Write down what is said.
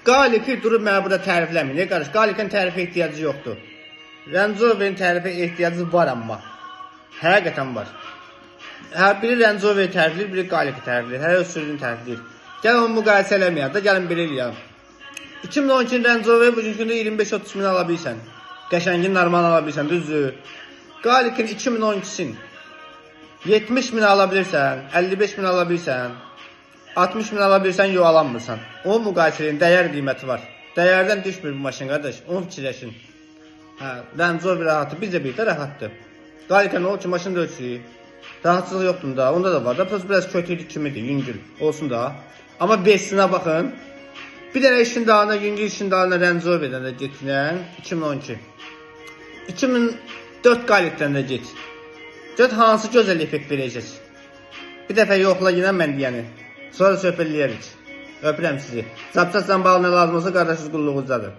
Qaliki durub mənə burada tərifləmir. Qardaş, Qalikin tərifə ehtiyacı yoxdur. Range Rover'in tərifə ehtiyacı var amma. Həqiqətən var. Biri Range Rover'i tərifləyir, biri Qaliki tərifləyir. Hər öz sürücünü tərifləyir. Gəlin onu müqayisə eləməyək da, gəlin belə eləyək. 2012 Range Rover bugünkü gündə 25-30 min ala bilirsən. Qəşəngin normal ala bilirsən, düzdür. Qalikin 2012-sin 70 min ala bilirsən, 55 min ala bilirsən, 60 min ala bilirsən, yox alanmırsan. O müqayisənin dəyər qiyməti var. Dəyərdən düşmür bu maşın, qardaş. Onu fikirləşin. Range Rover rahatdır, biz də bir də rahatdır. Qalikin o ki, maşın da ölçülüyü. Rahatsızlıq yoxdur da, onda da var da. Prost biraz kötüydü kimidir, yüngül olsun da. Amma 5-sinə baxın. Bir dənə işin dağına, yüngül işin dağına Range Rover'dən də getinən 2012. 2004 Qalikdən də get. Gör hansı gözəl effekt verəcək. Bir dəfə yoxla yine mən deyəni. Sonra söhbət eləyərik. Öpürəm sizi. Çap-çapsan bağlı nə lazım olsa qardaşınız qulluğunuzdadır.